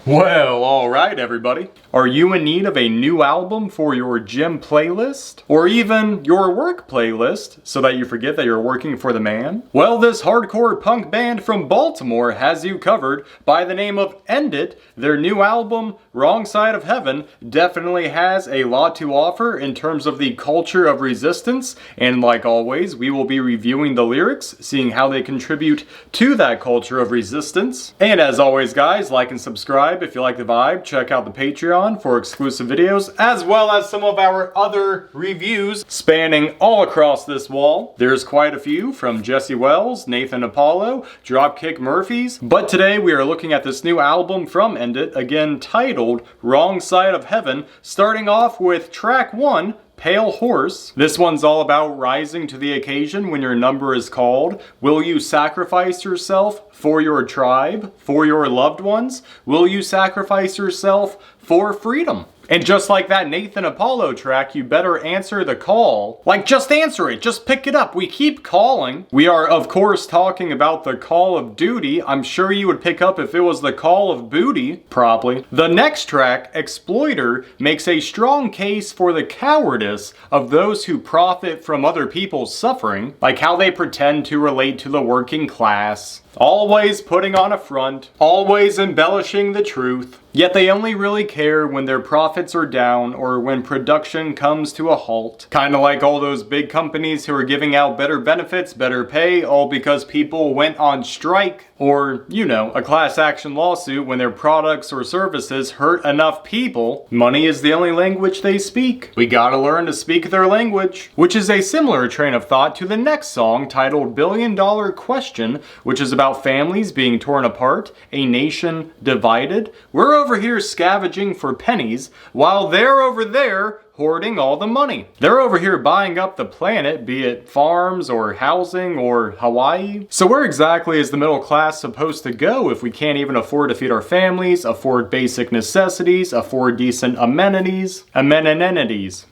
Well, alright everybody. Are you in need of a new album for your gym playlist? Or even your work playlist, so that you forget that you're working for the man? Well, this hardcore punk band from Baltimore has you covered by the name of End It. Their new album, Wrong Side of Heaven, definitely has a lot to offer in terms of the culture of resistance, and like always, we will be reviewing the lyrics, seeing how they contribute to that culture of resistance. And as always guys, like and subscribe if you like the vibe. Check out the Patreon for exclusive videos, as well as some of our other reviews spanning all across this wall. There's quite a few from Jesse Wells, Nathan Apollo, Dropkick Murphys, but today we are looking at this new album from End It, again titled Wrong Side of Heaven, starting off with track 1, Pale Horse. This one's all about rising to the occasion when your number is called. Will you sacrifice yourself for your tribe, for your loved ones? Will you sacrifice yourself for freedom? And just like that Nathan Apollo track, you better answer the call. Like, just answer it. Just pick it up. We keep calling. We are, of course, talking about the Call of Duty. I'm sure you would pick up if it was the Call of Booty. Probably. The next track, Exploiter, makes a strong case for the cowardice of those who profit from other people's suffering, like how they pretend to relate to the working class. Always putting on a front, always embellishing the truth, yet they only really care when their profits are down or when production comes to a halt. Kinda like all those big companies who are giving out better benefits, better pay, all because people went on strike, or, you know, a class action lawsuit when their products or services hurt enough people. Money is the only language they speak. We gotta learn to speak their language. Which is a similar train of thought to the next song titled Billion Dollar Question, which is about families being torn apart, a nation divided. We're over here scavenging for pennies, while they're over there hoarding all the money. They're over here buying up the planet, be it farms or housing or Hawaii. So where exactly is the middle class supposed to go if we can't even afford to feed our families, afford basic necessities, afford decent amenities?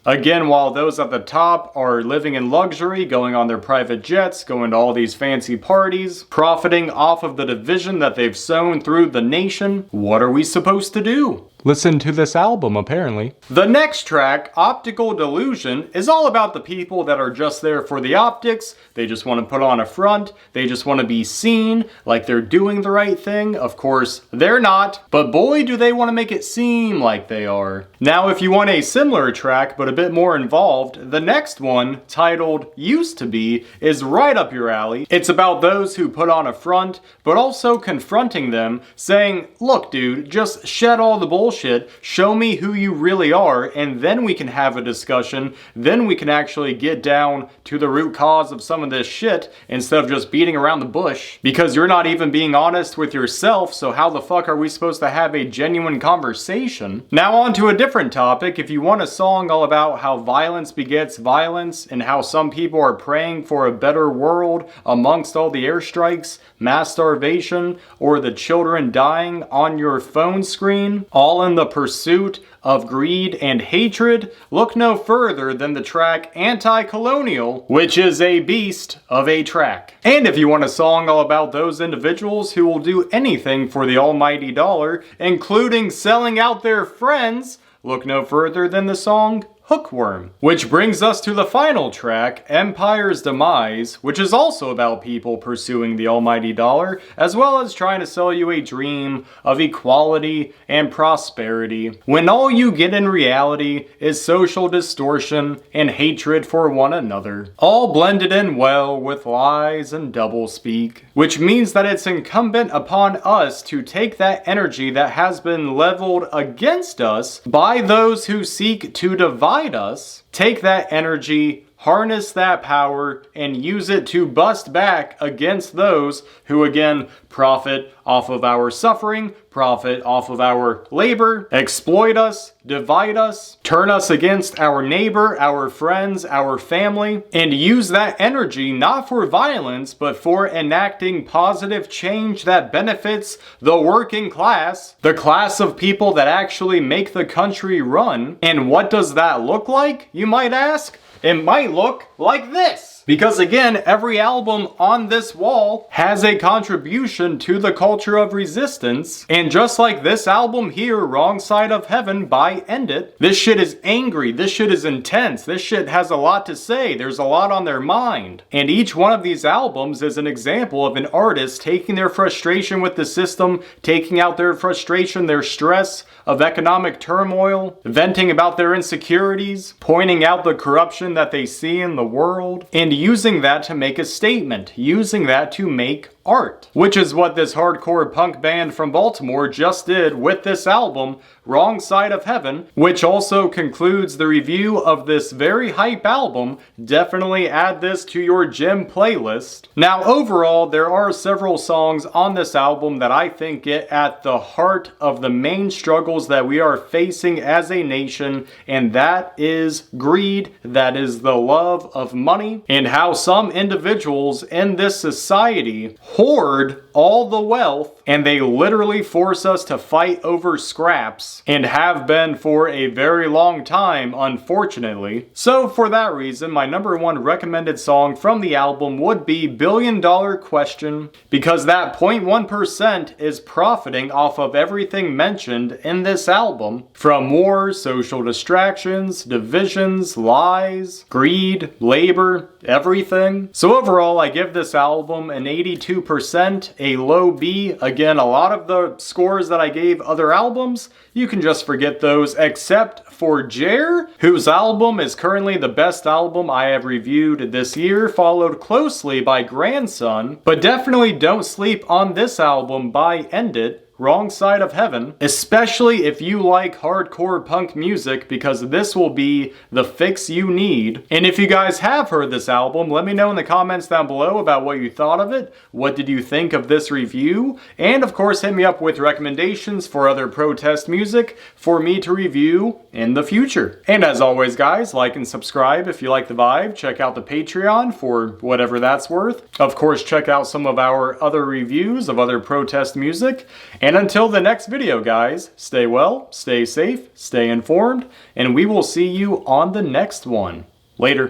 Again, while those at the top are living in luxury, going on their private jets, going to all these fancy parties, profiting off of the division that they've sown through the nation, what are we supposed to do? Listen to this album, apparently. The next track, Optical Delusion, is all about the people that are just there for the optics. They just want to put on a front. They just want to be seen like they're doing the right thing. Of course, they're not, but boy, do they want to make it seem like they are. Now, if you want a similar track, but a bit more involved, the next one, titled Used to Be, is right up your alley. It's about those who put on a front, but also confronting them, saying, look, dude, just shed all the bullshit. Show me who you really are, and then we can have a discussion. Then we can actually get down to the root cause of some of this shit instead of just beating around the bush. Because you're not even being honest with yourself, so how the fuck are we supposed to have a genuine conversation? Now on to a different topic. If you want a song all about how violence begets violence and how some people are praying for a better world amongst all the airstrikes, mass starvation, or the children dying on your phone screen, all in the pursuit of greed and hatred, look no further than the track Anti-Colonial, which is a beast of a track. And if you want a song all about those individuals who will do anything for the almighty dollar, including selling out their friends, look no further than the song Hookworm. Which brings us to the final track, Empire's Demise, which is also about people pursuing the almighty dollar, as well as trying to sell you a dream of equality and prosperity, when all you get in reality is social distortion and hatred for one another, all blended in well with lies and doublespeak, which means that it's incumbent upon us to take that energy that has been leveled against us by those who seek to divide us, take that energy, harness that power, and use it to bust back against those who again profit off of our suffering, profit off of our labor, exploit us, divide us, turn us against our neighbor, our friends, our family, and use that energy not for violence, but for enacting positive change that benefits the working class, the class of people that actually make the country run. And what does that look like, you might ask? It might look like this. Because again, every album on this wall has a contribution to the culture of resistance. And just like this album here, Wrong Side of Heaven by End It, this shit is angry, this shit is intense, this shit has a lot to say, there's a lot on their mind. And each one of these albums is an example of an artist taking their frustration with the system, taking out their frustration, their stress of economic turmoil, venting about their insecurities, pointing out the corruption that they see in the world, and using that to make a statement, using that to make art. Which is what this hardcore punk band from Baltimore just did with this album, Wrong Side of Heaven, which also concludes the review of this very hype album. Definitely add this to your gym playlist. Now overall, there are several songs on this album that I think get at the heart of the main struggles that we are facing as a nation, and that is greed, that is the love of money, and how some individuals in this society hoard all the wealth, and they literally force us to fight over scraps, and have been for a very long time, unfortunately. So for that reason, my number one recommended song from the album would be Billion Dollar Question, because that 0.1% is profiting off of everything mentioned in this album, from wars, social distractions, divisions, lies, greed, labor, everything. So overall, I give this album an 82%, a low B. Again, a lot of the scores that I gave other albums, you can just forget those, except for Jer, whose album is currently the best album I have reviewed this year, followed closely by Grandson. But definitely don't sleep on this album by End It, Wrong Side of Heaven, especially if you like hardcore punk music, because this will be the fix you need. And if you guys have heard this album, let me know in the comments down below about what you thought of it, what did you think of this review, and of course hit me up with recommendations for other protest music for me to review in the future. And as always guys, like and subscribe if you like the vibe, check out the Patreon for whatever that's worth. Of course, check out some of our other reviews of other protest music. And until the next video, guys, stay well, stay safe, stay informed, and we will see you on the next one. Later.